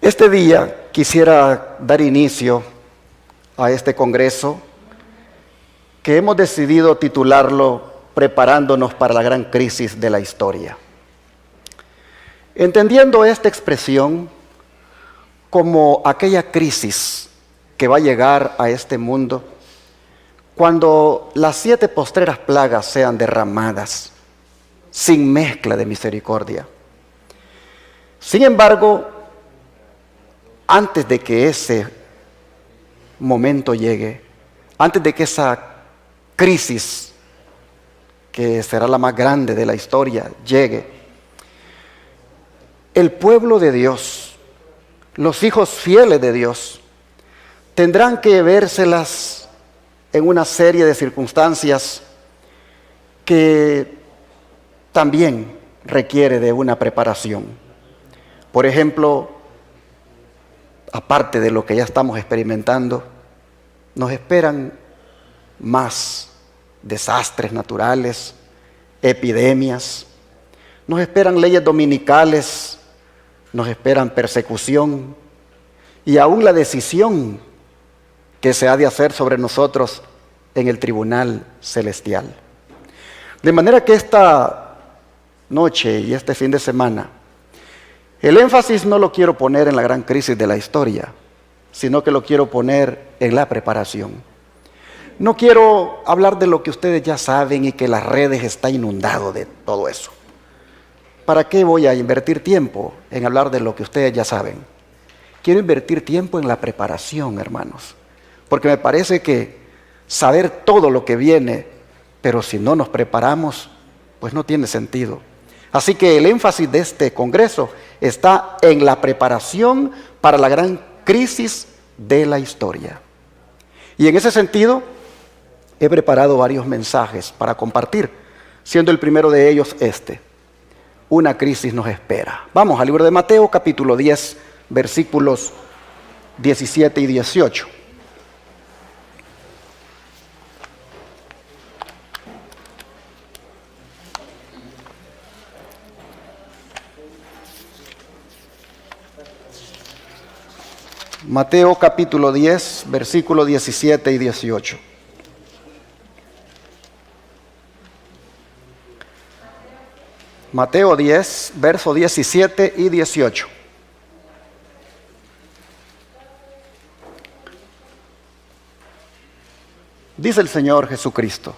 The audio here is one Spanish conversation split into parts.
Este día quisiera dar inicio a este congreso que hemos decidido titularlo Preparándonos para la gran crisis de la historia. Entendiendo esta expresión como aquella crisis que va a llegar a este mundo cuando las 7 postreras plagas sean derramadas sin mezcla de misericordia. Sin embargo, antes de que ese momento llegue, antes de que esa crisis, que será la más grande de la historia, llegue, el pueblo de Dios, los hijos fieles de Dios, tendrán que vérselas en una serie de circunstancias que también requiere de una preparación. Por ejemplo, aparte de lo que ya estamos experimentando, nos esperan más desastres naturales, epidemias, nos esperan leyes dominicales, nos esperan persecución y aún la decisión que se ha de hacer sobre nosotros en el tribunal celestial. De manera que esta noche y este fin de semana, el énfasis no lo quiero poner en la gran crisis de la historia, sino que lo quiero poner en la preparación. No quiero hablar de lo que ustedes ya saben y que las redes están inundadas de todo eso. ¿Para qué voy a invertir tiempo en hablar de lo que ustedes ya saben? Quiero invertir tiempo en la preparación, hermanos, porque me parece que saber todo lo que viene, pero si no nos preparamos, pues no tiene sentido. Así que el énfasis de este congreso está en la preparación para la gran crisis de la historia. Y en ese sentido, he preparado varios mensajes para compartir, siendo el primero de ellos este: una crisis nos espera. Vamos al libro de Mateo, capítulo 10, versículos 17 y 18. Mateo capítulo 10, versículos 17 y 18. Mateo 10, versos 17 y 18. Dice el Señor Jesucristo: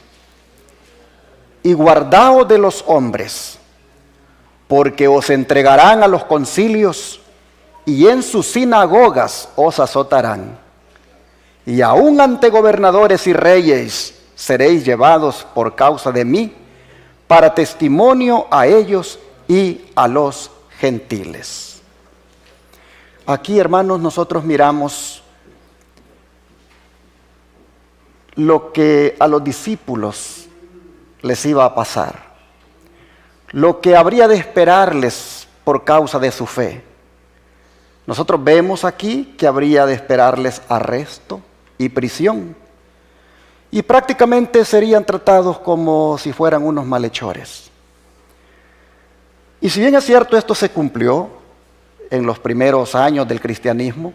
y guardaos de los hombres, porque os entregarán a los concilios, y en sus sinagogas os azotarán, y aun ante gobernadores y reyes seréis llevados por causa de mí, para testimonio a ellos y a los gentiles. Aquí, hermanos, nosotros miramos lo que a los discípulos les iba a pasar, lo que habría de esperarles por causa de su fe. Nosotros vemos aquí que habría de esperarles arresto y prisión, y prácticamente serían tratados como si fueran unos malhechores. Y si bien es cierto, esto se cumplió en los primeros años del cristianismo,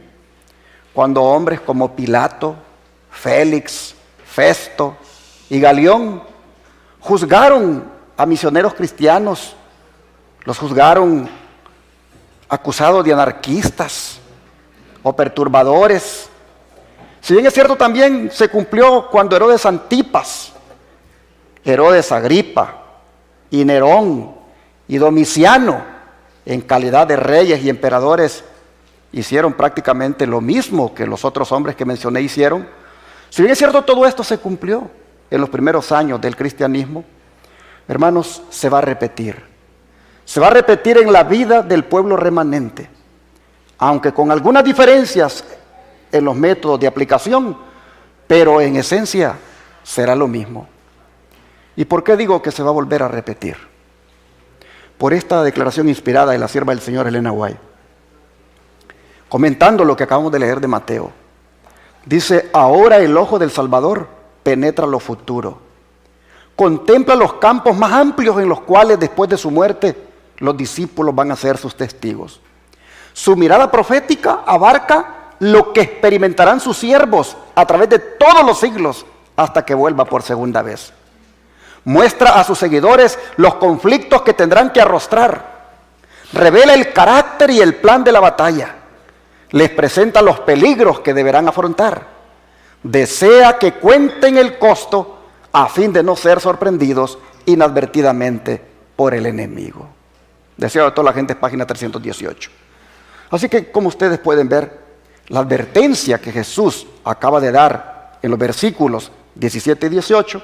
cuando hombres como Pilato, Félix, Festo y Galión juzgaron a misioneros cristianos, los juzgaron acusados de anarquistas o perturbadores. Si bien es cierto, también se cumplió cuando Herodes Antipas, Herodes Agripa y Nerón y Domiciano, en calidad de reyes y emperadores, hicieron prácticamente lo mismo que los otros hombres que mencioné hicieron. Si bien es cierto, todo esto se cumplió en los primeros años del cristianismo, hermanos, se va a repetir. Se va a repetir en la vida del pueblo remanente, aunque con algunas diferencias en los métodos de aplicación, pero en esencia será lo mismo. ¿Y por qué digo que se va a volver a repetir? Por esta declaración inspirada de la sierva del Señor Elena White, comentando lo que acabamos de leer de Mateo. Dice: ahora el ojo del Salvador penetra lo futuro, contempla los campos más amplios en los cuales después de su muerte los discípulos van a ser sus testigos. Su mirada profética abarca lo que experimentarán sus siervos a través de todos los siglos hasta que vuelva por segunda vez. Muestra a sus seguidores los conflictos que tendrán que arrostrar. Revela el carácter y el plan de la batalla. Les presenta los peligros que deberán afrontar. Desea que cuenten el costo a fin de no ser sorprendidos inadvertidamente por el enemigo. Deseo de toda la gente, página 318. Así que, como ustedes pueden ver, la advertencia que Jesús acaba de dar en los versículos 17 y 18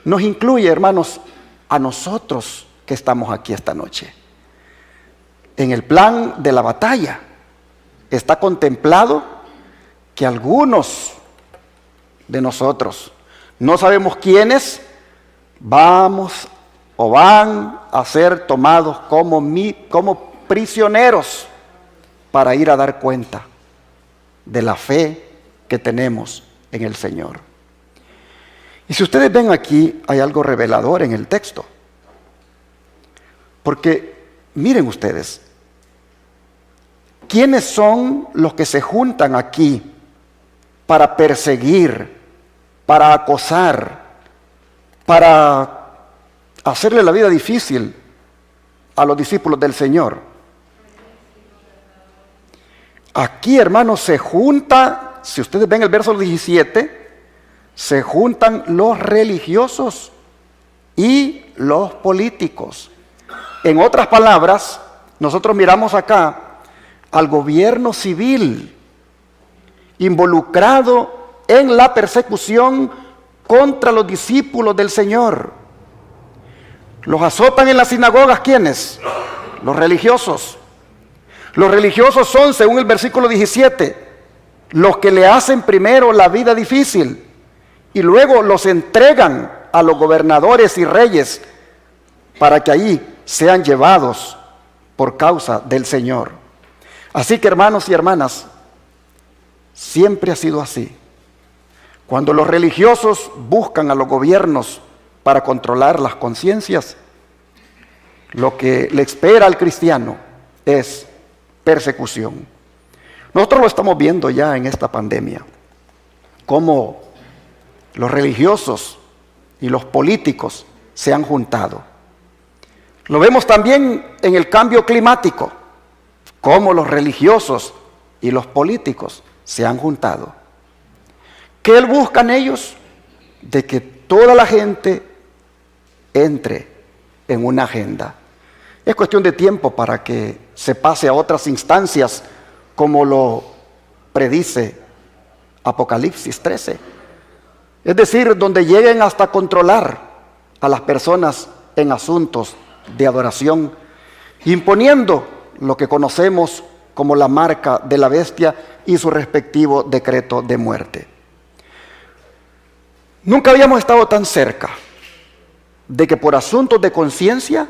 nos incluye, hermanos, a nosotros que estamos aquí esta noche. En el plan de la batalla está contemplado que algunos de nosotros, no sabemos quiénes, vamos o van a ser tomados como prisioneros para ir a dar cuenta de la fe que tenemos en el Señor. Y si ustedes ven aquí, hay algo revelador en el texto. Porque miren ustedes, ¿quiénes son los que se juntan aquí para perseguir, para acosar, para hacerle la vida difícil a los discípulos del Señor? Aquí, hermanos, se junta, si ustedes ven el verso 17, se juntan los religiosos y los políticos. En otras palabras, nosotros miramos acá al gobierno civil involucrado en la persecución contra los discípulos del Señor. Los azotan en las sinagogas, ¿quiénes? Los religiosos. Los religiosos son, según el versículo 17, los que le hacen primero la vida difícil y luego los entregan a los gobernadores y reyes para que allí sean llevados por causa del Señor. Así que, hermanos y hermanas, siempre ha sido así. Cuando los religiosos buscan a los gobiernos para controlar las conciencias, lo que le espera al cristiano es persecución. Nosotros lo estamos viendo ya en esta pandemia, cómo los religiosos y los políticos se han juntado. Lo vemos también en el cambio climático, cómo los religiosos y los políticos se han juntado. ¿Qué buscan ellos? De que toda la gente entre en una agenda. Es cuestión de tiempo para que se pase a otras instancias, como lo predice Apocalipsis 13. Es decir, donde lleguen hasta controlar a las personas en asuntos de adoración, imponiendo lo que conocemos como la marca de la bestia y su respectivo decreto de muerte. Nunca habíamos estado tan cerca de que por asuntos de conciencia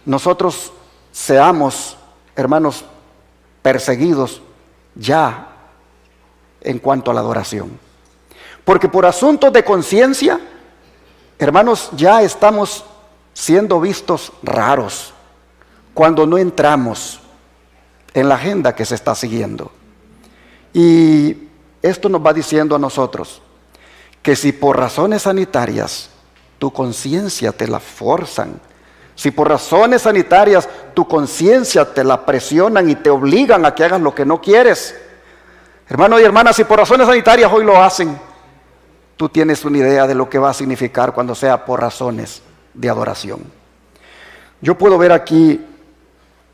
nosotros seamos, hermanos, perseguidos ya en cuanto a la adoración. Porque por asuntos de conciencia, hermanos, ya estamos siendo vistos raros cuando no entramos en la agenda que se está siguiendo. Y esto nos va diciendo a nosotros que si por razones sanitarias tu conciencia te la forzan, si por razones sanitarias tu conciencia te la presionan y te obligan a que hagas lo que no quieres, hermanos y hermanas, si por razones sanitarias hoy lo hacen, tú tienes una idea de lo que va a significar cuando sea por razones de adoración. Yo puedo ver aquí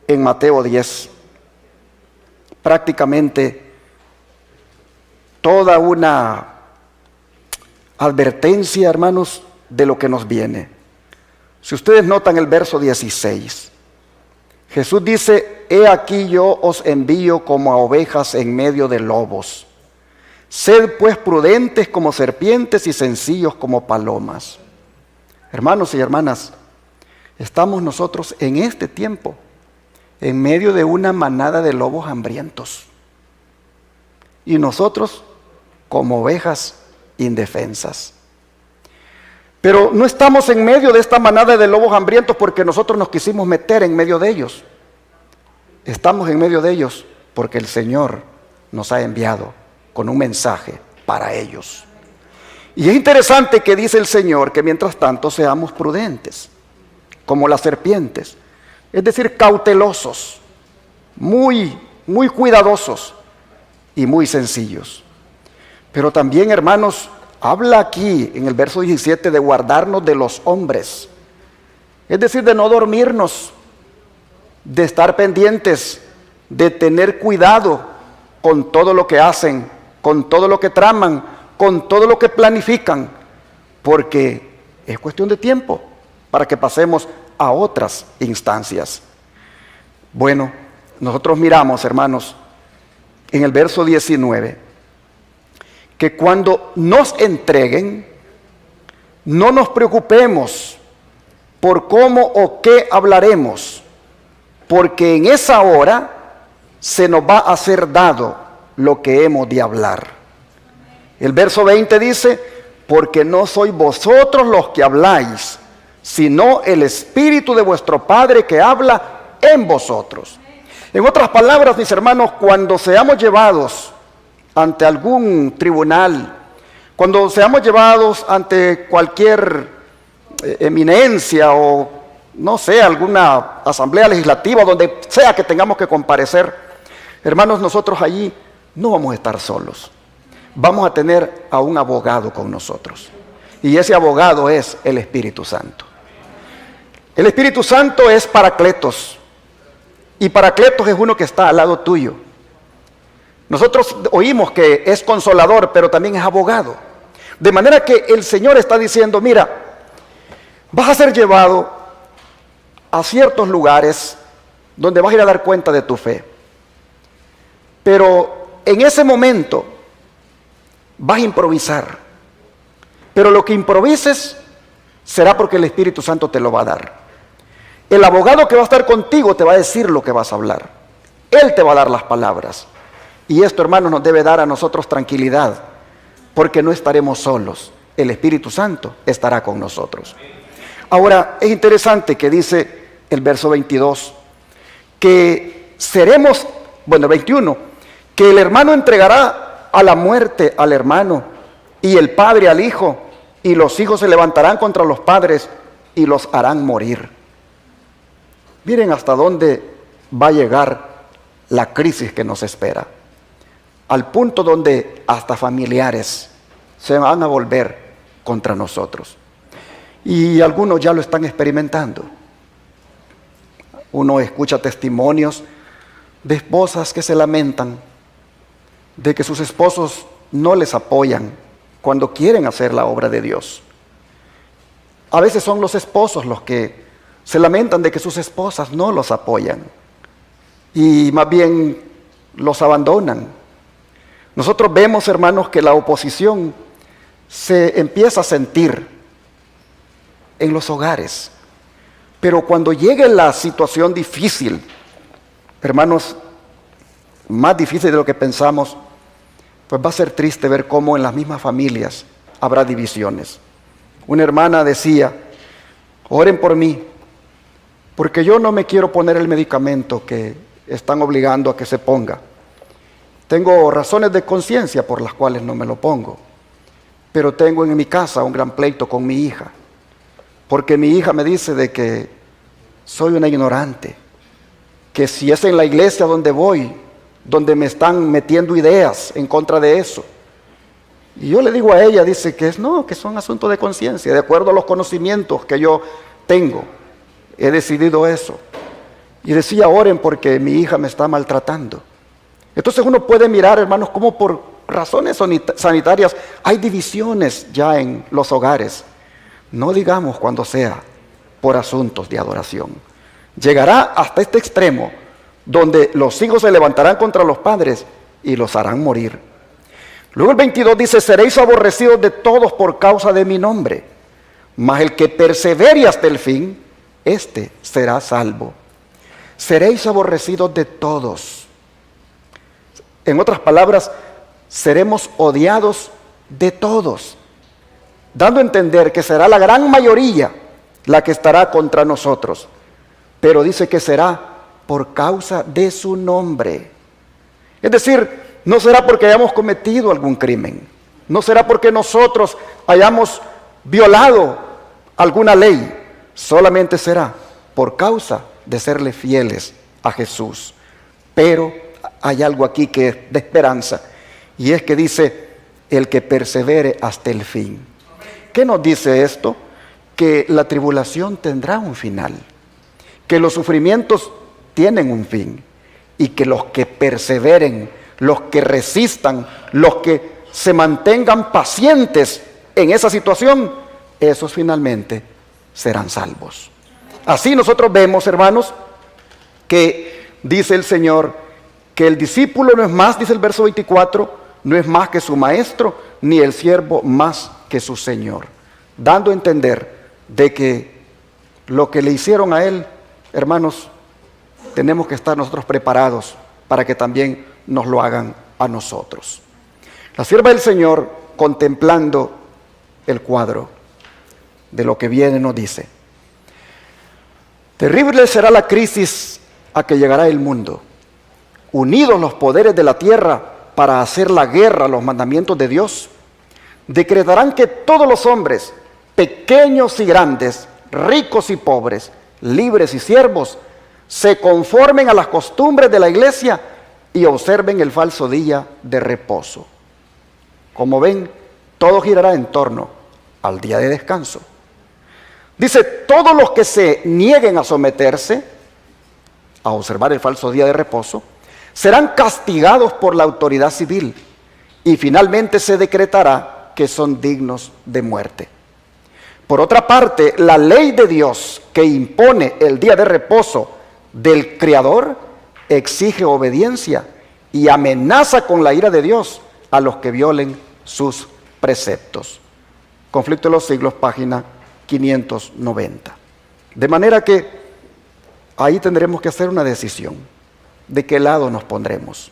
en Mateo 10 prácticamente toda una advertencia, hermanos, de lo que nos viene. Si ustedes notan el verso 16, Jesús dice: he aquí yo os envío como a ovejas en medio de lobos. Sed pues prudentes como serpientes y sencillos como palomas. Hermanos y hermanas, estamos nosotros en este tiempo en medio de una manada de lobos hambrientos. Y nosotros como ovejas indefensas. Pero no estamos en medio de esta manada de lobos hambrientos porque nosotros nos quisimos meter en medio de ellos. Estamos en medio de ellos porque el Señor nos ha enviado con un mensaje para ellos. Y es interesante que dice el Señor que mientras tanto seamos prudentes, como las serpientes, es decir, cautelosos, muy cuidadosos y muy sencillos. Pero también, hermanos, habla aquí en el verso 17 de guardarnos de los hombres, es decir, de no dormirnos, de estar pendientes, de tener cuidado con todo lo que hacen, con todo lo que traman, con todo lo que planifican, porque es cuestión de tiempo para que pasemos a otras instancias. Bueno, nosotros miramos, hermanos, en el verso 19, que cuando nos entreguen, no nos preocupemos por cómo o qué hablaremos, porque en esa hora se nos va a ser dado lo que hemos de hablar. El verso 20 dice, porque no sois vosotros los que habláis, sino el Espíritu de vuestro Padre que habla en vosotros. En otras palabras, mis hermanos, cuando seamos llevados ante algún tribunal, cuando seamos llevados ante cualquier eminencia o no sé, alguna asamblea legislativa, donde sea que tengamos que comparecer, hermanos, nosotros allí no vamos a estar solos. Vamos a tener a un abogado con nosotros. Y ese abogado es el Espíritu Santo. El Espíritu Santo es Paracletos. Y Paracletos es uno que está al lado tuyo. Nosotros oímos que es consolador, pero también es abogado. De manera que el Señor está diciendo, mira, vas a ser llevado a ciertos lugares donde vas a ir a dar cuenta de tu fe. Pero en ese momento vas a improvisar. Pero lo que improvises será porque el Espíritu Santo te lo va a dar. El abogado que va a estar contigo te va a decir lo que vas a hablar. Él te va a dar las palabras. Y esto, hermanos, nos debe dar a nosotros tranquilidad, porque no estaremos solos. El Espíritu Santo estará con nosotros. Ahora, es interesante que dice el verso 22, que seremos, 21, que el hermano entregará a la muerte al hermano, y el padre al hijo, y los hijos se levantarán contra los padres y los harán morir. Miren hasta dónde va a llegar la crisis que nos espera, al punto donde hasta familiares se van a volver contra nosotros. Y algunos ya lo están experimentando. Uno escucha testimonios de esposas que se lamentan de que sus esposos no les apoyan cuando quieren hacer la obra de Dios. A veces son los esposos los que se lamentan de que sus esposas no los apoyan y más bien los abandonan. Nosotros vemos, hermanos, que la oposición se empieza a sentir en los hogares. Pero cuando llegue la situación difícil, hermanos, más difícil de lo que pensamos, pues va a ser triste ver cómo en las mismas familias habrá divisiones. Una hermana decía, oren por mí, porque yo no me quiero poner el medicamento que están obligando a que se ponga. Tengo razones de conciencia por las cuales no me lo pongo, pero tengo en mi casa un gran pleito con mi hija, porque mi hija me dice de que soy una ignorante, que si es en la iglesia donde voy, donde me están metiendo ideas en contra de eso. Y yo le digo a ella, dice que que son asuntos de conciencia, de acuerdo a los conocimientos que yo tengo, he decidido eso. Y decía, oren porque mi hija me está maltratando. Entonces uno puede mirar, hermanos, cómo por razones sanitarias hay divisiones ya en los hogares. No digamos cuando sea por asuntos de adoración. Llegará hasta este extremo, donde los hijos se levantarán contra los padres y los harán morir. Luego el 22 dice, seréis aborrecidos de todos por causa de mi nombre, mas el que persevere hasta el fin, éste será salvo. Seréis aborrecidos de todos. En otras palabras, seremos odiados de todos, dando a entender que será la gran mayoría la que estará contra nosotros. Pero dice que será por causa de su nombre. Es decir, no será porque hayamos cometido algún crimen, no será porque nosotros hayamos violado alguna ley, solamente será por causa de serle fieles a Jesús. Pero hay algo aquí que es de esperanza, y es que dice, el que persevere hasta el fin. ¿Qué nos dice esto? Que la tribulación tendrá un final, que los sufrimientos tienen un fin, y que los que perseveren, los que resistan, los que se mantengan pacientes en esa situación, esos finalmente serán salvos. Así nosotros vemos, hermanos, que dice el Señor, que el discípulo no es más, dice el verso 24, no es más que su maestro, ni el siervo más que su Señor. Dando a entender de que lo que le hicieron a él, hermanos, tenemos que estar nosotros preparados para que también nos lo hagan a nosotros. La sierva del Señor, contemplando el cuadro de lo que viene, nos dice, terrible será la crisis a que llegará el mundo. Unidos los poderes de la tierra para hacer la guerra a los mandamientos de Dios, decretarán que todos los hombres, pequeños y grandes, ricos y pobres, libres y siervos, se conformen a las costumbres de la iglesia y observen el falso día de reposo. Como ven, todo girará en torno al día de descanso. Dice, todos los que se nieguen a someterse, a observar el falso día de reposo, serán castigados por la autoridad civil y finalmente se decretará que son dignos de muerte. Por otra parte, la ley de Dios que impone el día de reposo del Creador exige obediencia y amenaza con la ira de Dios a los que violen sus preceptos. Conflicto de los Siglos, página 590. De manera que ahí tendremos que hacer una decisión de qué lado nos pondremos.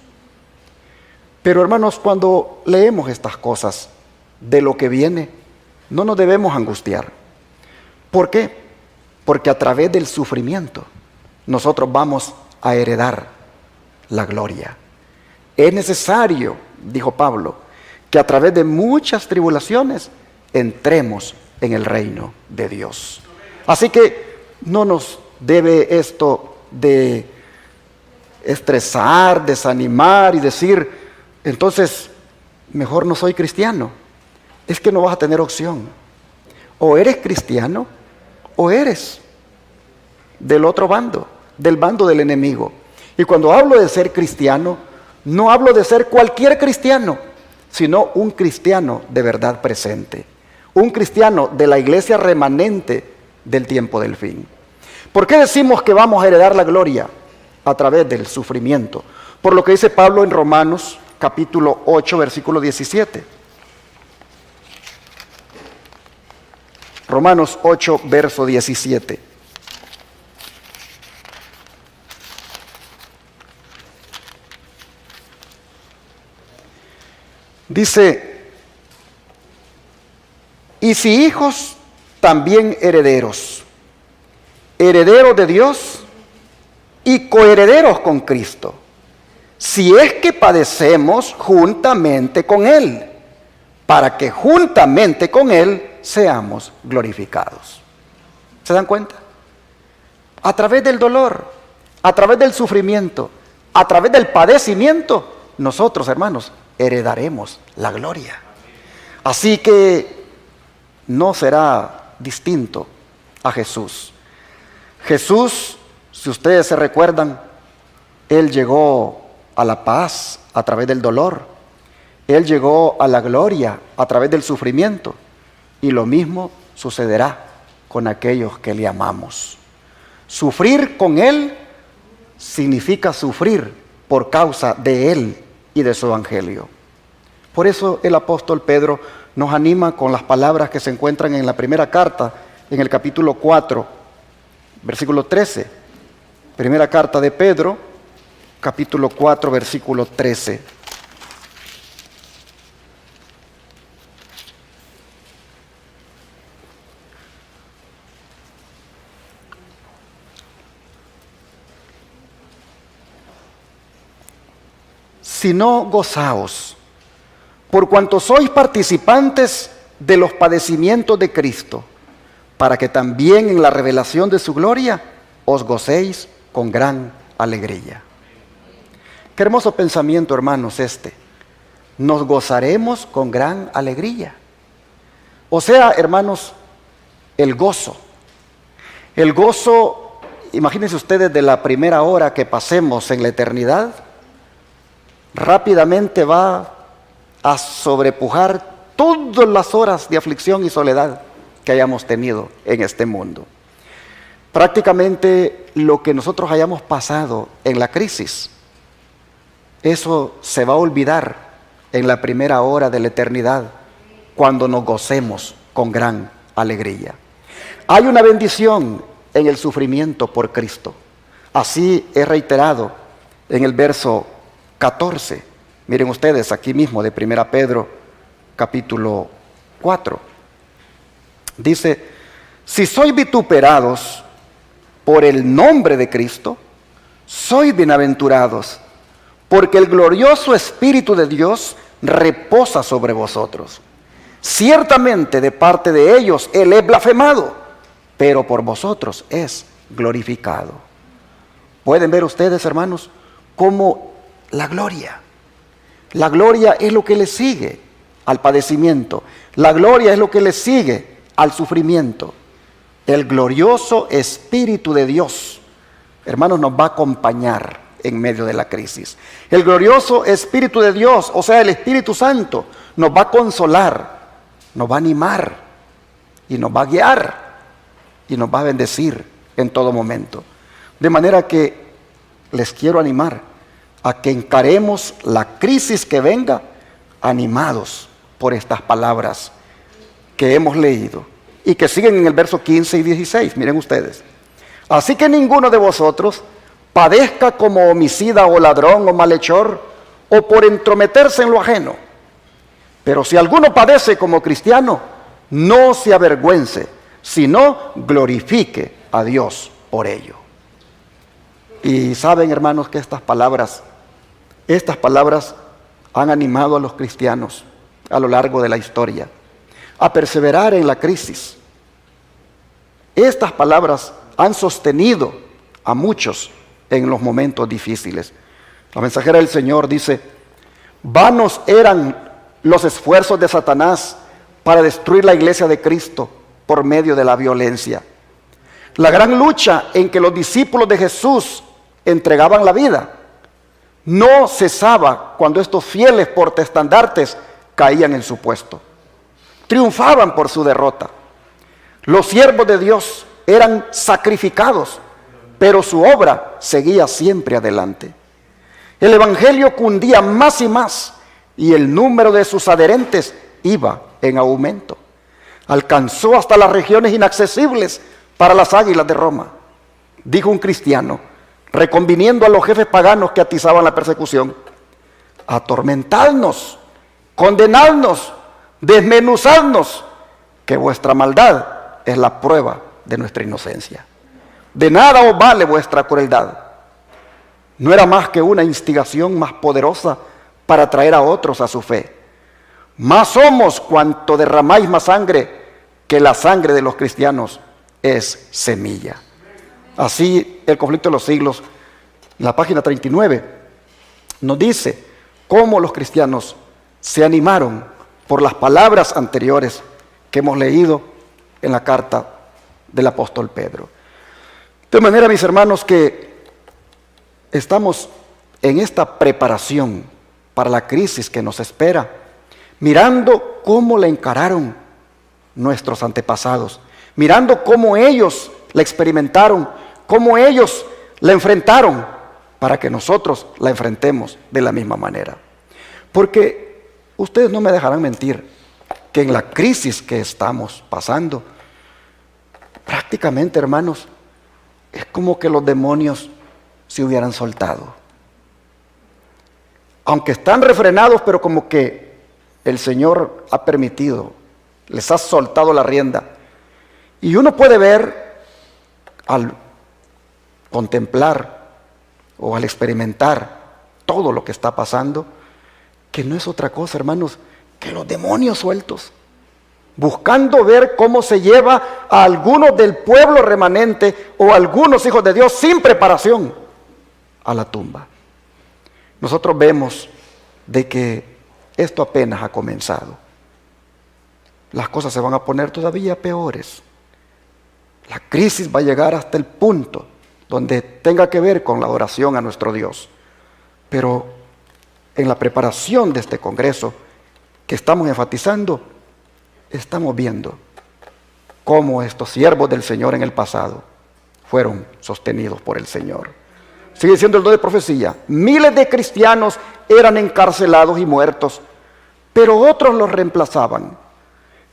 Pero hermanos, cuando leemos estas cosas de lo que viene, no nos debemos angustiar. ¿Por qué? Porque a través del sufrimiento nosotros vamos a heredar la gloria. Es necesario, dijo Pablo, que a través de muchas tribulaciones entremos en el reino de Dios. Así que no nos debe esto de estresar, desanimar y decir, entonces mejor no soy cristiano. Es que no vas a tener opción. O eres cristiano o eres del otro bando, del bando del enemigo. Y cuando hablo de ser cristiano, no hablo de ser cualquier cristiano, sino un cristiano de verdad presente, un cristiano de la iglesia remanente del tiempo del fin. ¿Por qué decimos que vamos a heredar la gloria? A través del sufrimiento. Por lo que dice Pablo en Romanos capítulo 8, versículo 17. Romanos 8, verso 17. Dice, y si hijos, también herederos, herederos de Dios y coherederos con Cristo, si es que padecemos juntamente con Él, para que juntamente con Él seamos glorificados. ¿Se dan cuenta? A través del dolor, a través del sufrimiento, a través del padecimiento, nosotros, hermanos, heredaremos la gloria. Así que no será distinto a Jesús. Jesús, si ustedes se recuerdan, Él llegó a la paz a través del dolor. Él llegó a la gloria a través del sufrimiento. Y lo mismo sucederá con aquellos que le amamos. Sufrir con Él significa sufrir por causa de Él y de su evangelio. Por eso el apóstol Pedro nos anima con las palabras que se encuentran en la primera carta, en el capítulo 4, versículo 13. Primera carta de Pedro, capítulo 4, versículo 13. sino gozaos, por cuanto sois participantes de los padecimientos de Cristo, para que también en la revelación de su gloria os gocéis con gran alegría. Qué hermoso pensamiento, hermanos, este. Nos gozaremos con gran alegría. O sea, hermanos, el gozo. El gozo, imagínense ustedes, de la primera hora que pasemos en la eternidad, rápidamente va a sobrepujar todas las horas de aflicción y soledad que hayamos tenido en este mundo. Prácticamente lo que nosotros hayamos pasado en la crisis, eso se va a olvidar en la primera hora de la eternidad, cuando nos gocemos con gran alegría. Hay una bendición en el sufrimiento por Cristo. Así es reiterado en el verso 14. Miren ustedes aquí mismo de 1 Pedro capítulo 4. Dice: si sois vituperados por el nombre de Cristo, sois bienaventurados, porque el glorioso Espíritu de Dios reposa sobre vosotros. Ciertamente de parte de ellos Él es blasfemado, pero por vosotros es glorificado. ¿Pueden ver ustedes, hermanos, cómo la gloria es lo que le sigue al padecimiento? La gloria es lo que le sigue al sufrimiento. El glorioso Espíritu de Dios, hermanos, nos va a acompañar en medio de la crisis. El glorioso Espíritu de Dios, o sea, el Espíritu Santo, nos va a consolar, nos va a animar y nos va a guiar y nos va a bendecir en todo momento. De manera que les quiero animar a que encaremos la crisis que venga animados por estas palabras que hemos leído y que siguen en el verso 15 y 16. Miren ustedes: así que ninguno de vosotros padezca como homicida o ladrón o malhechor o por entrometerse en lo ajeno. Pero si alguno padece como cristiano, no se avergüence, sino glorifique a Dios por ello. Y saben, hermanos, que estas palabras han animado a los cristianos a lo largo de la historia a perseverar en la crisis. Estas palabras han sostenido a muchos en los momentos difíciles. La mensajera del Señor dice: vanos eran los esfuerzos de Satanás para destruir la iglesia de Cristo por medio de la violencia. La gran lucha en que los discípulos de Jesús entregaban la vida no cesaba cuando estos fieles portaestandartes caían en su puesto. Triunfaban por su derrota. Los siervos de Dios eran sacrificados, pero su obra seguía siempre adelante. El evangelio cundía más y más, y el número de sus adherentes iba en aumento. Alcanzó hasta las regiones inaccesibles para las águilas de Roma. Dijo un cristiano, reconviniendo a los jefes paganos que atizaban la persecución: atormentadnos, condenadnos, desmenuzadnos, que vuestra maldad es la prueba de nuestra inocencia. De nada os vale vuestra crueldad. No era más que una instigación más poderosa para atraer a otros a su fe. Más somos cuanto derramáis más sangre, que la sangre de los cristianos es semilla. Así el conflicto de los siglos, en la página 39, nos dice cómo los cristianos se animaron por las palabras anteriores que hemos leído en la carta del apóstol Pedro. De manera, mis hermanos, que estamos en esta preparación para la crisis que nos espera, mirando cómo la encararon nuestros antepasados, mirando cómo ellos la experimentaron, cómo ellos la enfrentaron, para que nosotros la enfrentemos de la misma manera. Porque ustedes no me dejarán mentir que en la crisis que estamos pasando, prácticamente, hermanos, es como que los demonios se hubieran soltado. Aunque están refrenados, pero como que el Señor ha permitido, les ha soltado la rienda. Y uno puede ver, al contemplar o al experimentar todo lo que está pasando, que no es otra cosa, hermanos, que los demonios sueltos, buscando ver cómo se lleva a algunos del pueblo remanente o a algunos hijos de Dios sin preparación a la tumba. Nosotros vemos de que esto apenas ha comenzado. Las cosas se van a poner todavía peores. La crisis va a llegar hasta el punto donde tenga que ver con la adoración a nuestro Dios. Pero en la preparación de este congreso que estamos enfatizando, estamos viendo cómo estos siervos del Señor en el pasado fueron sostenidos por el Señor. Sigue diciendo el don de profecía: miles de cristianos eran encarcelados y muertos, pero otros los reemplazaban.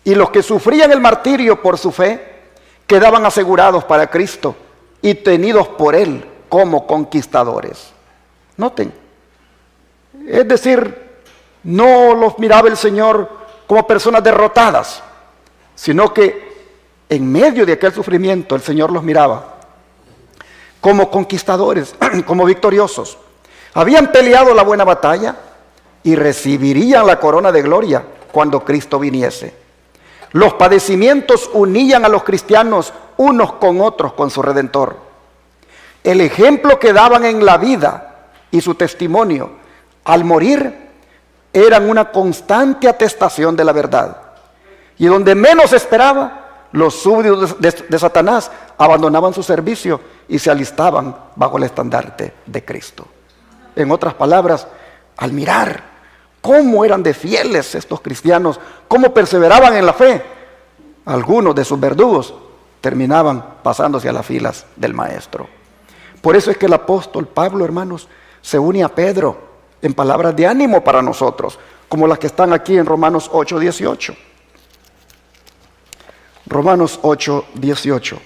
Y los que sufrían el martirio por su fe quedaban asegurados para Cristo y tenidos por Él como conquistadores. Noten, es decir, no los miraba el Señor como personas derrotadas, sino que en medio de aquel sufrimiento el Señor los miraba como conquistadores, como victoriosos. Habían peleado la buena batalla y recibirían la corona de gloria cuando Cristo viniese. Los padecimientos unían a los cristianos unos con otros con su Redentor. El ejemplo que daban en la vida y su testimonio al morir eran una constante atestación de la verdad. Y donde menos esperaba, los súbditos de Satanás abandonaban su servicio y se alistaban bajo el estandarte de Cristo. En otras palabras, al mirar cómo eran de fieles estos cristianos, cómo perseveraban en la fe, algunos de sus verdugos terminaban pasándose a las filas del Maestro. Por eso es que el apóstol Pablo, hermanos, se une a Pedro en palabras de ánimo para nosotros, como las que están aquí en Romanos 8:18. Romanos 8:18.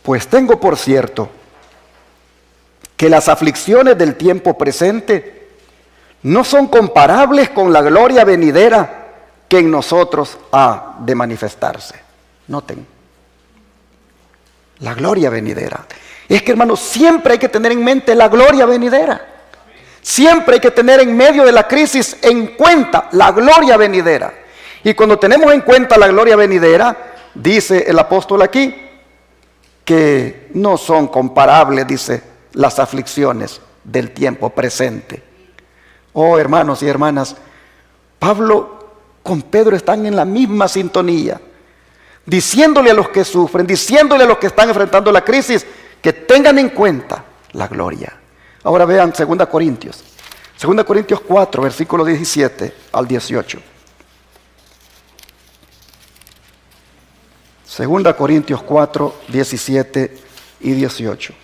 Pues tengo por cierto que las aflicciones del tiempo presente no son comparables con la gloria venidera que en nosotros ha de manifestarse. Noten, la gloria venidera. Es que, hermanos, siempre hay que tener en mente la gloria venidera. Siempre hay que tener en medio de la crisis en cuenta la gloria venidera. Y cuando tenemos en cuenta la gloria venidera, dice el apóstol aquí, que no son comparables, dice, las aflicciones del tiempo presente. Oh, hermanos y hermanas, Pablo con Pedro están en la misma sintonía, diciéndole a los que sufren, diciéndole a los que están enfrentando la crisis, que tengan en cuenta la gloria. Ahora vean 2 Corintios 4, versículos 17 al 18. 2 Corintios 4, 17 y 18.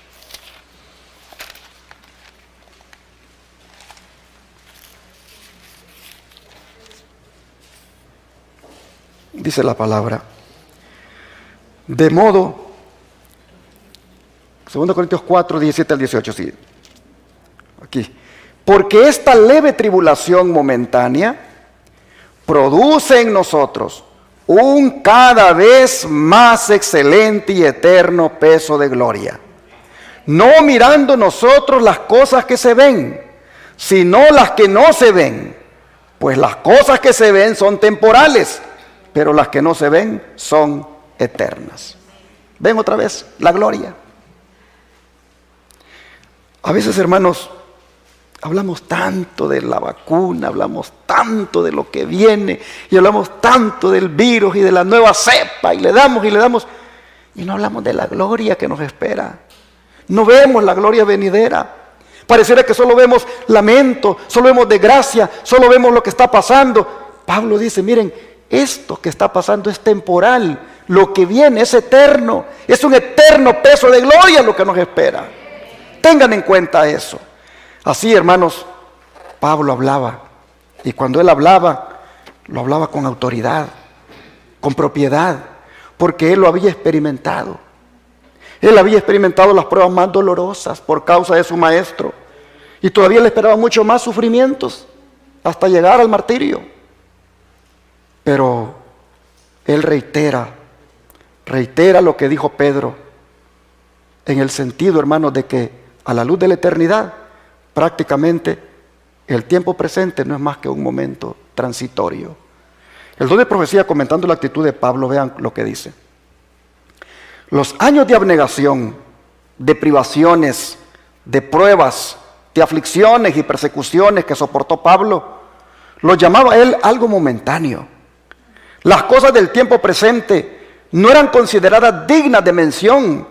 Dice la palabra: de modo, 2 Corintios 4, 17 al 18, sí, aquí. Porque esta leve tribulación momentánea produce en nosotros un cada vez más excelente y eterno peso de gloria, no mirando nosotros las cosas que se ven, sino las que no se ven, pues las cosas que se ven son temporales, pero las que no se ven son eternas. ¿Ven otra vez la gloria? A veces, hermanos, hablamos tanto de la vacuna, hablamos tanto de lo que viene, y hablamos tanto del virus y de la nueva cepa, y le damos, y no hablamos de la gloria que nos espera. No vemos la gloria venidera. Pareciera que solo vemos lamento, solo vemos desgracia, solo vemos lo que está pasando. Pablo dice, miren, esto que está pasando es temporal, lo que viene es eterno, es un eterno peso de gloria lo que nos espera. Tengan en cuenta eso. Así, hermanos, Pablo hablaba, y cuando él hablaba, lo hablaba con autoridad, con propiedad, porque él lo había experimentado. Él había experimentado las pruebas más dolorosas por causa de su maestro, y todavía le esperaba mucho más sufrimientos. hasta llegar al martirio. Pero él reitera lo que dijo Pedro, en el sentido, hermanos, de que a la luz de la eternidad, prácticamente el tiempo presente no es más que un momento transitorio. El don de profecía, comentando la actitud de Pablo, vean lo que dice. Los años de abnegación, de privaciones, de pruebas, de aflicciones y persecuciones que soportó Pablo, los llamaba él algo momentáneo. Las cosas del tiempo presente no eran consideradas dignas de mención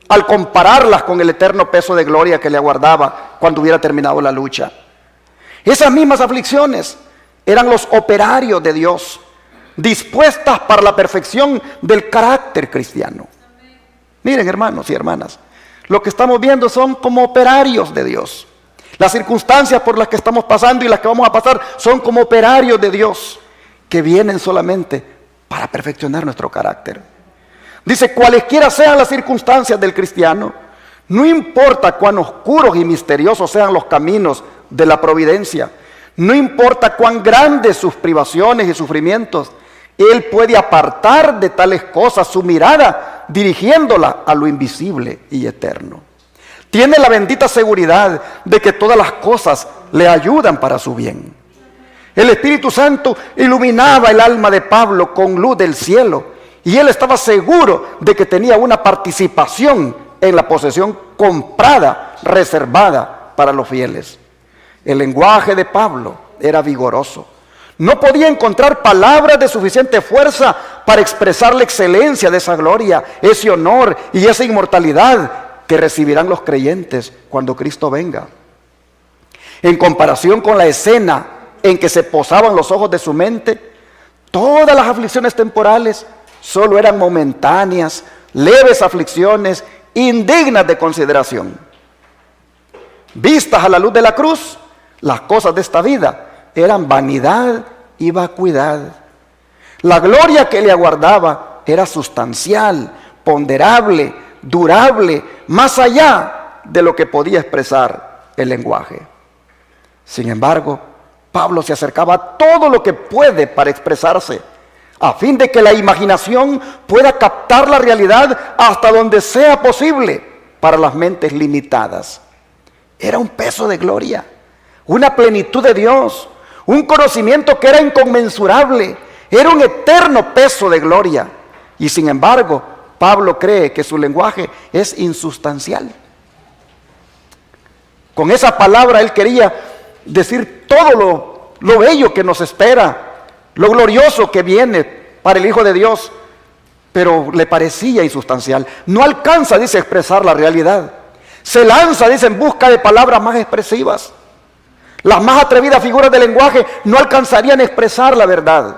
al compararlas con el eterno peso de gloria que le aguardaba cuando hubiera terminado la lucha. Esas mismas aflicciones eran los operarios de Dios, dispuestas para la perfección del carácter cristiano. Miren, hermanos y hermanas, lo que estamos viendo son como operarios de Dios. Las circunstancias por las que estamos pasando y las que vamos a pasar son como operarios de Dios, que vienen solamente para perfeccionar nuestro carácter. Dice, cualesquiera sean las circunstancias del cristiano, no importa cuán oscuros y misteriosos sean los caminos de la providencia, no importa cuán grandes sus privaciones y sufrimientos, Él puede apartar de tales cosas su mirada, dirigiéndola a lo invisible y eterno. Tiene la bendita seguridad de que todas las cosas le ayudan para su bien. El Espíritu Santo iluminaba el alma de Pablo con luz del cielo, y él estaba seguro de que tenía una participación en la posesión comprada, reservada para los fieles. El lenguaje de Pablo era vigoroso. No podía encontrar palabras de suficiente fuerza para expresar la excelencia de esa gloria, ese honor y esa inmortalidad que recibirán los creyentes cuando Cristo venga. En comparación con la escena en que se posaban los ojos de su mente, todas las aflicciones temporales solo eran momentáneas, leves aflicciones, indignas de consideración. Vistas a la luz de la cruz, las cosas de esta vida eran vanidad y vacuidad. La gloria que le aguardaba era sustancial, ponderable, durable, más allá de lo que podía expresar el lenguaje. Sin embargo, Pablo se acercaba a todo lo que puede para expresarse, a fin de que la imaginación pueda captar la realidad hasta donde sea posible para las mentes limitadas. Era un peso de gloria, una plenitud de Dios, un conocimiento que era inconmensurable, era un eterno peso de gloria. Y sin embargo, Pablo cree que su lenguaje es insustancial. Con esa palabra él quería decir todo lo bello que nos espera, lo glorioso que viene para el Hijo de Dios, pero le parecía insustancial. No alcanza, dice, a expresar la realidad. Se lanza, dice, en busca de palabras más expresivas. Las más atrevidas figuras del lenguaje no alcanzarían a expresar la verdad.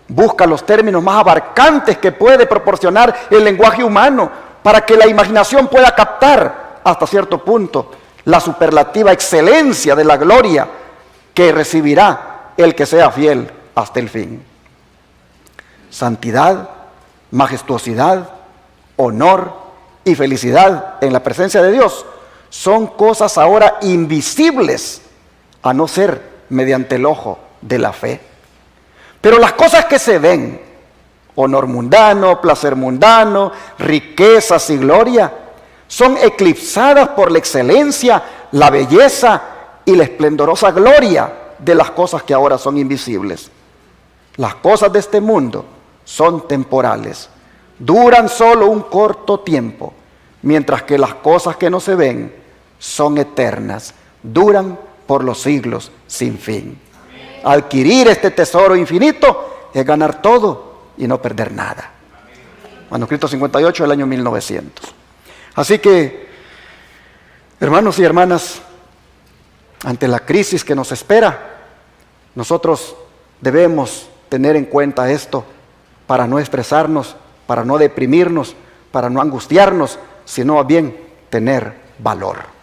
Busca los términos más abarcantes que puede proporcionar el lenguaje humano para que la imaginación pueda captar hasta cierto punto la superlativa excelencia de la gloria que recibirá el que sea fiel hasta el fin. Santidad, majestuosidad, honor y felicidad en la presencia de Dios son cosas ahora invisibles, a no ser mediante el ojo de la fe. Pero las cosas que se ven, honor mundano, placer mundano, riquezas y gloria, son eclipsadas por la excelencia, la belleza y la esplendorosa gloria de las cosas que ahora son invisibles. Las cosas de este mundo son temporales, duran solo un corto tiempo, mientras que las cosas que no se ven son eternas, duran por los siglos sin fin. Adquirir este tesoro infinito es ganar todo y no perder nada. Manuscrito 58 del año 1900. Así que, hermanos y hermanas, ante la crisis que nos espera, nosotros debemos tener en cuenta esto para no estresarnos, para no deprimirnos, para no angustiarnos, sino bien tener valor.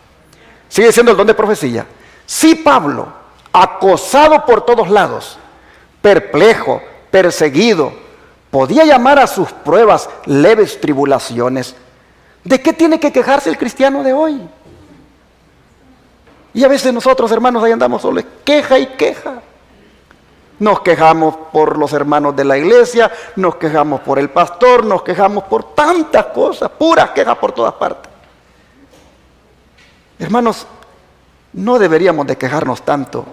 Sigue siendo el don de profecía. Si Pablo, acosado por todos lados, perplejo, perseguido, podía llamar a sus pruebas leves tribulaciones, ¿de qué tiene que quejarse el cristiano de hoy? Y a veces nosotros, hermanos, ahí andamos solo queja y queja. Nos quejamos por los hermanos de la iglesia, nos quejamos por el pastor, nos quejamos por tantas cosas, puras quejas por todas partes. Hermanos, no deberíamos de quejarnos tanto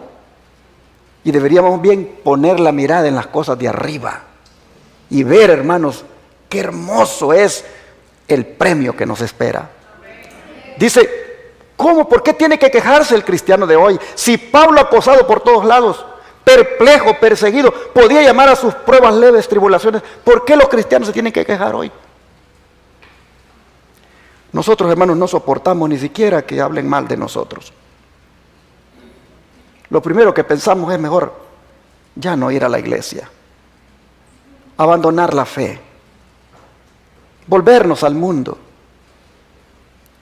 y deberíamos bien poner la mirada en las cosas de arriba y ver, hermanos, qué hermoso es el premio que nos espera. Dice, ¿cómo? ¿Por qué tiene que quejarse el cristiano de hoy? Si Pablo, acosado por todos lados, perplejo, perseguido, podía llamar a sus pruebas leves tribulaciones, ¿por qué los cristianos se tienen que quejar hoy? Nosotros, hermanos, no soportamos ni siquiera que hablen mal de nosotros. Lo primero que pensamos es mejor ya no ir a la iglesia, abandonar la fe, volvernos al mundo.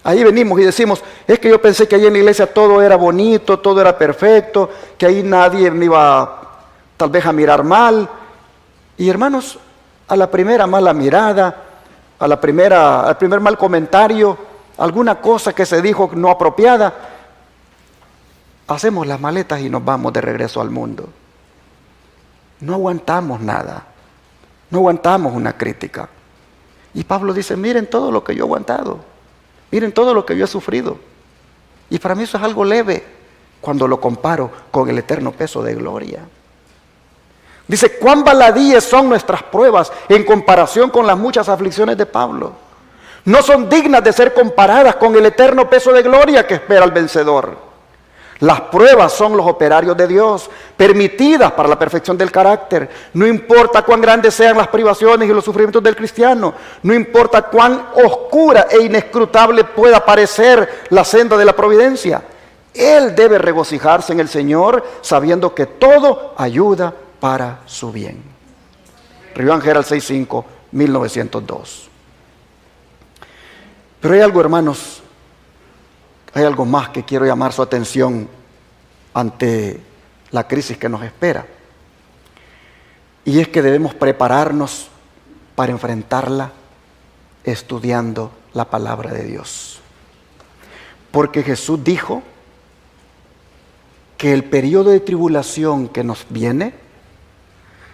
Ahí venimos y decimos, es que yo pensé que ahí en la iglesia todo era bonito, todo era perfecto, que ahí nadie me iba tal vez a mirar mal. Y hermanos, a la primera mala mirada, al primer mal comentario, alguna cosa que se dijo no apropiada, hacemos las maletas y nos vamos de regreso al mundo. No aguantamos nada, no aguantamos una crítica. Y Pablo dice, miren todo lo que yo he aguantado, miren todo lo que yo he sufrido. Y para mí eso es algo leve cuando lo comparo con el eterno peso de gloria. Dice, cuán baladíes son nuestras pruebas en comparación con las muchas aflicciones de Pablo. No son dignas de ser comparadas con el eterno peso de gloria que espera al vencedor. Las pruebas son los operarios de Dios, permitidas para la perfección del carácter. No importa cuán grandes sean las privaciones y los sufrimientos del cristiano, no importa cuán oscura e inescrutable pueda parecer la senda de la providencia, él debe regocijarse en el Señor, sabiendo que todo ayuda para su bien. Reviván Herald 6.5, 1902. Pero hay algo, hermanos, hay algo más que quiero llamar su atención ante la crisis que nos espera. Y es que debemos prepararnos para enfrentarla estudiando la palabra de Dios. Porque Jesús dijo que el periodo de tribulación que nos viene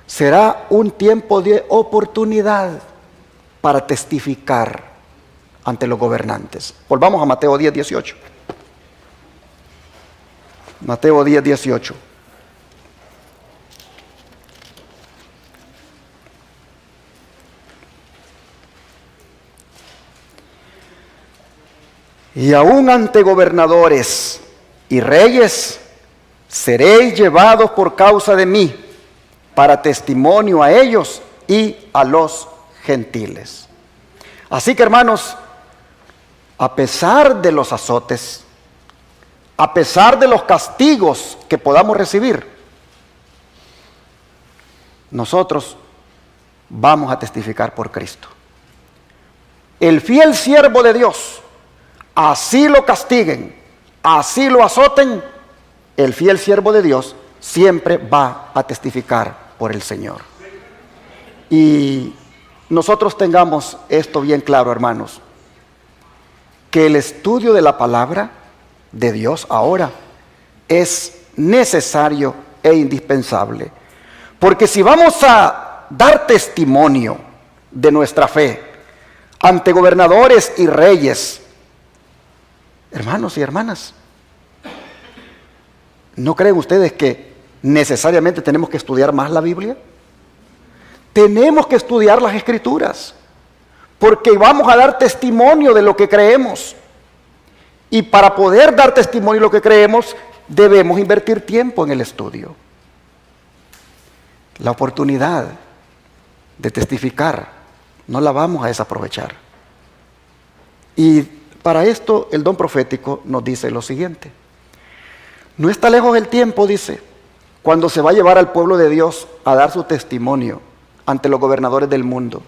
será un tiempo de oportunidad para testificar ante los gobernantes. Volvamos a Mateo 10:18. Mateo 10:18. Y aún ante gobernadores y reyes seréis llevados por causa de mí, para testimonio a ellos y a los gentiles. Así que, hermanos, a pesar de los azotes, a pesar de los castigos que podamos recibir, nosotros vamos a testificar por Cristo. El fiel siervo de Dios, así lo castiguen, así lo azoten, el fiel siervo de Dios siempre va a testificar por el Señor. Y nosotros tengamos esto bien claro, hermanos, que el estudio de la palabra de Dios ahora es necesario e indispensable. Porque si vamos a dar testimonio de nuestra fe ante gobernadores y reyes, hermanos y hermanas, ¿no creen ustedes que necesariamente tenemos que estudiar más la Biblia? Tenemos que estudiar las Escrituras, porque vamos a dar testimonio de lo que creemos. Y para poder dar testimonio de lo que creemos, debemos invertir tiempo en el estudio. La oportunidad de testificar no la vamos a desaprovechar. Y para esto el don profético nos dice lo siguiente. No está lejos el tiempo, dice, cuando se va a llevar al pueblo de Dios a dar su testimonio ante los gobernadores del mundo.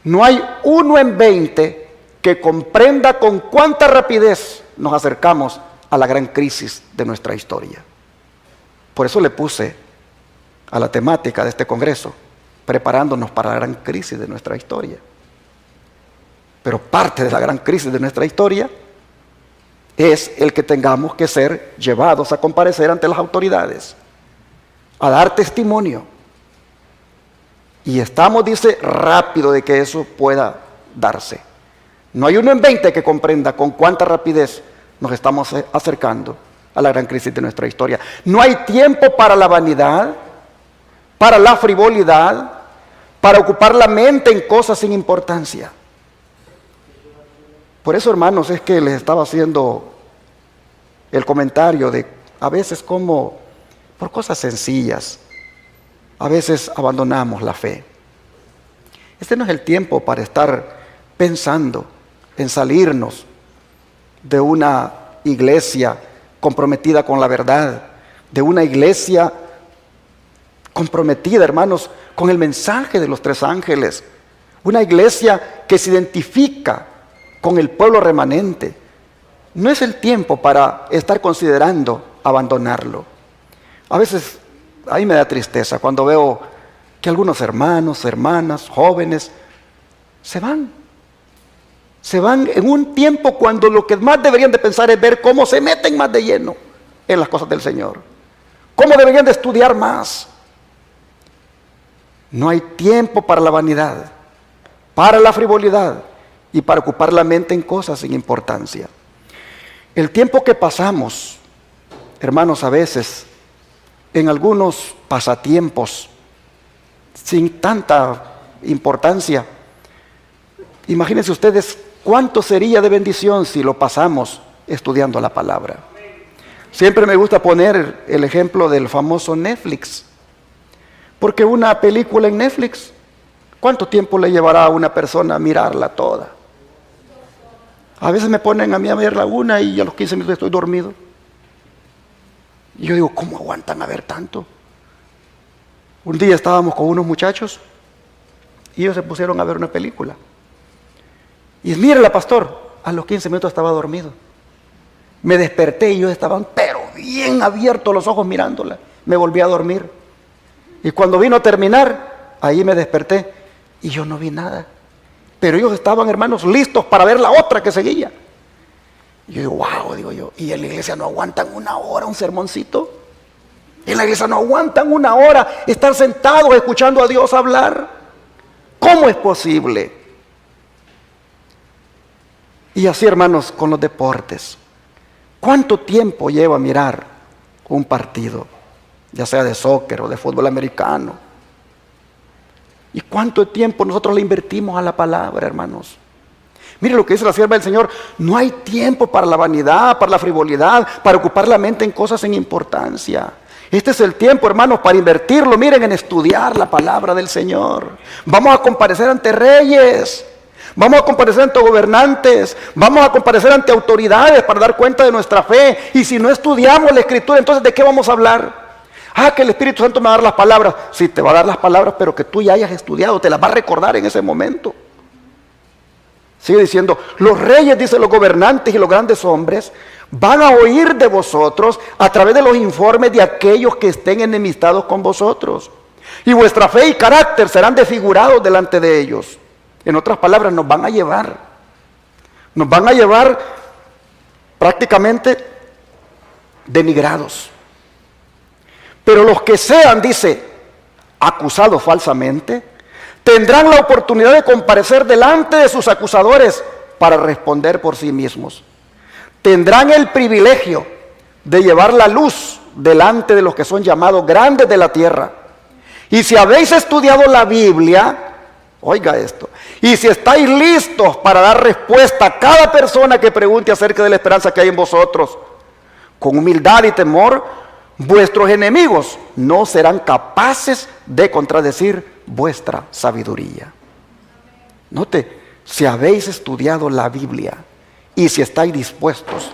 No hay uno en 20 que comprenda con cuánta rapidez nos acercamos a la gran crisis de nuestra historia. Por eso le puse a la temática de este congreso, preparándonos para la gran crisis de nuestra historia. Pero parte de la gran crisis de nuestra historia es el que tengamos que ser llevados a comparecer ante las autoridades, a dar testimonio. Y estamos, dice, rápido de que eso pueda darse. No hay uno en 20 que comprenda con cuánta rapidez nos estamos acercando a la gran crisis de nuestra historia. No hay tiempo para la vanidad, para la frivolidad, para ocupar la mente en cosas sin importancia. Por eso, hermanos, es que les estaba haciendo el comentario de a veces como por cosas sencillas, a veces abandonamos la fe. Este no es el tiempo para estar pensando en salirnos de una iglesia comprometida con la verdad, de una iglesia comprometida, hermanos, con el mensaje de los tres ángeles, una iglesia que se identifica con el pueblo remanente. No es el tiempo para estar considerando abandonarlo. A veces a mí me da tristeza cuando veo que algunos hermanos, hermanas, jóvenes se van en un tiempo cuando lo que más deberían de pensar es ver cómo se meten más de lleno en las cosas del Señor, cómo deberían de estudiar más. No hay tiempo para la vanidad, para la frivolidad y para ocupar la mente en cosas sin importancia. El tiempo que pasamos, hermanos, a veces en algunos pasatiempos sin tanta importancia, imagínense ustedes cuánto sería de bendición si lo pasamos estudiando la palabra. Siempre me gusta poner el ejemplo del famoso Netflix, porque una película en Netflix, ¿cuánto tiempo le llevará a una persona a mirarla toda? A veces me ponen a mí a verla una y a los 15 minutos estoy dormido. Y yo digo, ¿cómo aguantan a ver tanto? Un día estábamos con unos muchachos y ellos se pusieron a ver una película. Y mírala, pastor, a los 15 minutos estaba dormido. Me desperté y ellos estaban pero bien abiertos los ojos mirándola. Me volví a dormir. Y cuando vino a terminar, ahí me desperté y yo no vi nada. Pero ellos estaban, hermanos, listos para ver la otra que seguía. Y yo digo, wow, digo yo, ¿y en la iglesia no aguantan una hora un sermoncito? En la iglesia no aguantan una hora estar sentados escuchando a Dios hablar. ¿Cómo es posible? Y así, hermanos, con los deportes. ¿Cuánto tiempo lleva mirar un partido, ya sea de soccer o de fútbol americano? ¿Y cuánto tiempo nosotros le invertimos a la palabra, hermanos? Mire lo que dice la sierva del Señor: no hay tiempo para la vanidad, para la frivolidad, para ocupar la mente en cosas sin importancia. Este es el tiempo, hermanos, para invertirlo, miren, en estudiar la palabra del Señor. Vamos a comparecer ante reyes, vamos a comparecer ante gobernantes, vamos a comparecer ante autoridades para dar cuenta de nuestra fe. Y si no estudiamos la Escritura, entonces ¿de qué vamos a hablar? Que el Espíritu Santo me va a dar las palabras. Sí, te va a dar las palabras, pero que tú ya hayas estudiado, te las va a recordar en ese momento. Sigue diciendo, los reyes, dice, los gobernantes y los grandes hombres van a oír de vosotros a través de los informes de aquellos que estén enemistados con vosotros. Y vuestra fe y carácter serán desfigurados delante de ellos. En otras palabras, nos van a llevar prácticamente denigrados. Pero los que sean, dice, acusados falsamente, tendrán la oportunidad de comparecer delante de sus acusadores para responder por sí mismos. Tendrán el privilegio de llevar la luz delante de los que son llamados grandes de la tierra. Y si habéis estudiado la Biblia, oiga esto, y si estáis listos para dar respuesta a cada persona que pregunte acerca de la esperanza que hay en vosotros, con humildad y temor, vuestros enemigos no serán capaces de contradecir vuestra sabiduría. Note, si habéis estudiado la Biblia y si estáis dispuestos,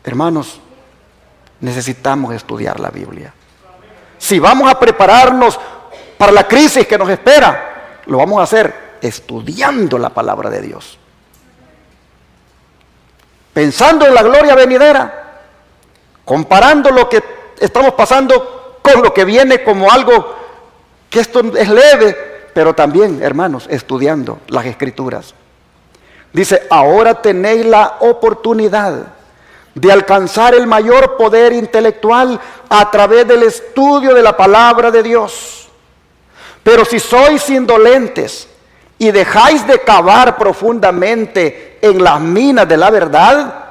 hermanos, necesitamos estudiar la Biblia. Si vamos a prepararnos para la crisis que nos espera, lo vamos a hacer estudiando la palabra de Dios, pensando en la gloria venidera, comparando lo que estamos pasando con lo que viene como algo que esto es leve, pero también, hermanos, estudiando las Escrituras. Dice, ahora tenéis la oportunidad de alcanzar el mayor poder intelectual a través del estudio de la palabra de Dios. Pero si sois indolentes y dejáis de cavar profundamente en las minas de la verdad,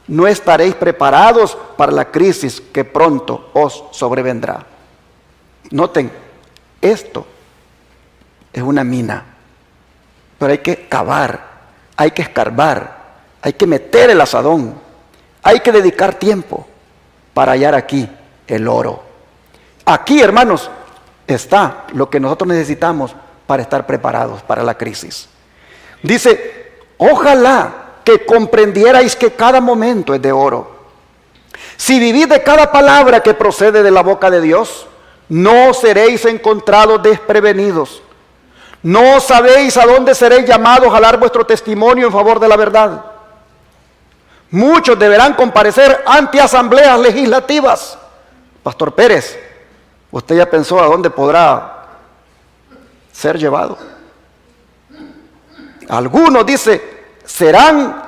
no estaréis preparados para la crisis que pronto os sobrevendrá. Noten, esto es una mina, pero hay que cavar, hay que escarbar, hay que meter el asadón, hay que dedicar tiempo para hallar aquí el oro. Aquí, hermanos, está lo que nosotros necesitamos para estar preparados para la crisis. Dice, ojalá que comprendierais que cada momento es de oro. Si vivís de cada palabra que procede de la boca de Dios, no seréis encontrados desprevenidos. No sabéis a dónde seréis llamados a dar vuestro testimonio en favor de la verdad. Muchos deberán comparecer ante asambleas legislativas. Pastor Pérez, ¿usted ya pensó a dónde podrá ser llevado? Algunos, dice, serán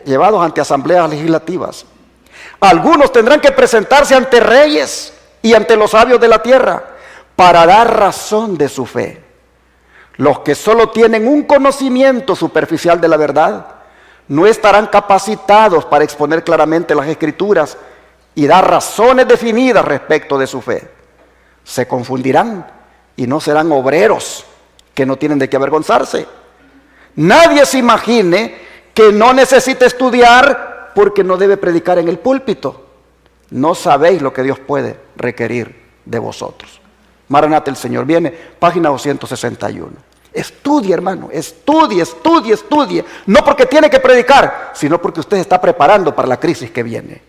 llevados ante asambleas legislativas. Algunos tendrán que presentarse ante reyes y ante los sabios de la tierra para dar razón de su fe. Los que solo tienen un conocimiento superficial de la verdad no estarán capacitados para exponer claramente las Escrituras y dar razones definidas respecto de su fe. Se confundirán y no serán obreros que no tienen de qué avergonzarse. Nadie se imagine que no necesita estudiar porque no debe predicar en el púlpito. No sabéis lo que Dios puede requerir de vosotros. Maranata, el Señor viene, página 261. Estudie, hermano, estudie. No porque tiene que predicar, sino porque usted está preparando para la crisis que viene.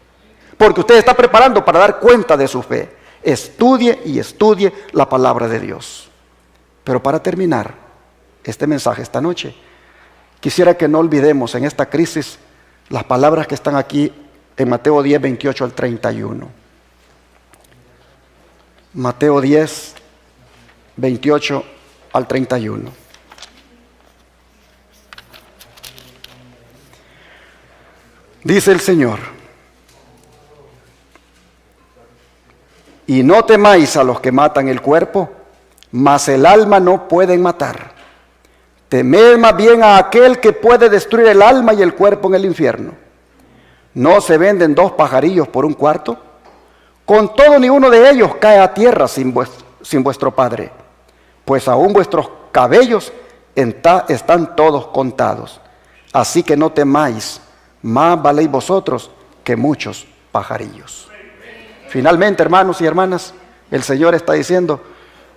Porque usted está preparando para dar cuenta de su fe. Estudie y estudie la palabra de Dios. Pero para terminar este mensaje esta noche, quisiera que no olvidemos en esta crisis las palabras que están aquí en Mateo 10, 28 al 31. Mateo 10, 28 al 31. Dice el Señor: y no temáis a los que matan el cuerpo, mas el alma no pueden matar. Temed más bien a aquel que puede destruir el alma y el cuerpo en el infierno. ¿No se venden 2 pajarillos por un cuarto? Con todo, ni uno de ellos cae a tierra sin vuestro Padre, pues aún vuestros cabellos están todos contados. Así que no temáis, más valéis vosotros que muchos pajarillos. Finalmente, hermanos y hermanas, el Señor está diciendo: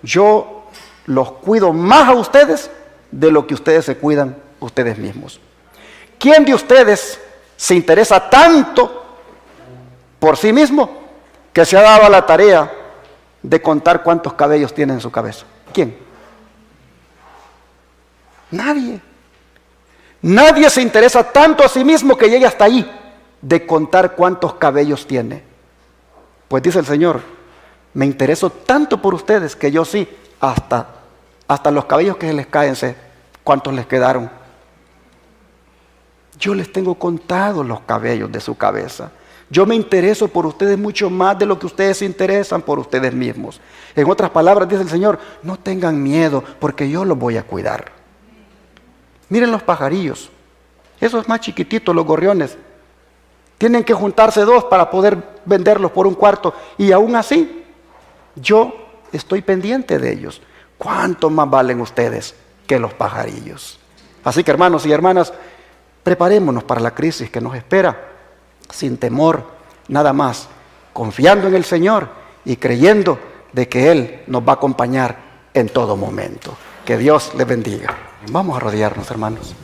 yo los cuido más a ustedes de lo que ustedes se cuidan ustedes mismos. ¿Quién de ustedes se interesa tanto por sí mismo que se ha dado a la tarea de contar cuántos cabellos tiene en su cabeza? ¿Quién? Nadie. Nadie se interesa tanto a sí mismo que llegue hasta ahí de contar cuántos cabellos tiene. Pues dice el Señor: me intereso tanto por ustedes que yo sí, hasta los cabellos que se les caen, sé cuántos les quedaron. Yo les tengo contados los cabellos de su cabeza. Yo me intereso por ustedes mucho más de lo que ustedes se interesan por ustedes mismos. En otras palabras, dice el Señor: no tengan miedo, porque yo los voy a cuidar. Miren los pajarillos, esos más chiquititos, los gorriones. Tienen que juntarse 2 para poder venderlos por un cuarto, y aún así, yo estoy pendiente de ellos. ¿Cuánto más valen ustedes que los pajarillos? Así que, hermanos y hermanas, preparémonos para la crisis que nos espera, sin temor, nada más, confiando en el Señor y creyendo de que Él nos va a acompañar en todo momento. Que Dios les bendiga. Vamos a rodearnos, hermanos.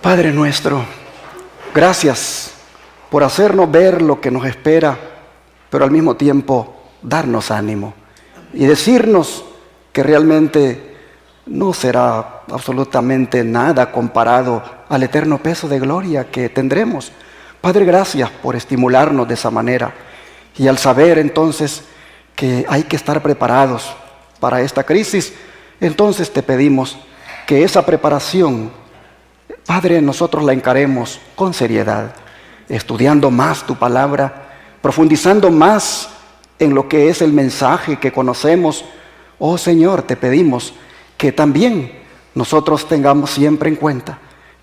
Padre nuestro, gracias por hacernos ver lo que nos espera, pero al mismo tiempo darnos ánimo y decirnos que realmente no será absolutamente nada comparado al eterno peso de gloria que tendremos. Padre, gracias por estimularnos de esa manera, y al saber entonces que hay que estar preparados para esta crisis, entonces te pedimos que esa preparación, Padre, nosotros la encaremos con seriedad, estudiando más tu palabra, profundizando más en lo que es el mensaje que conocemos. Oh Señor, te pedimos que también nosotros tengamos siempre en cuenta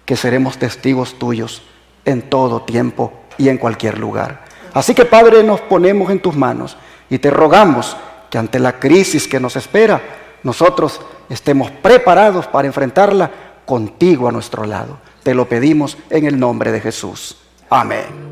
que seremos testigos tuyos en todo tiempo y en cualquier lugar. Así que, Padre, nos ponemos en tus manos y te rogamos que ante la crisis que nos espera, nosotros estemos preparados para enfrentarla contigo a nuestro lado. Te lo pedimos en el nombre de Jesús. Amén.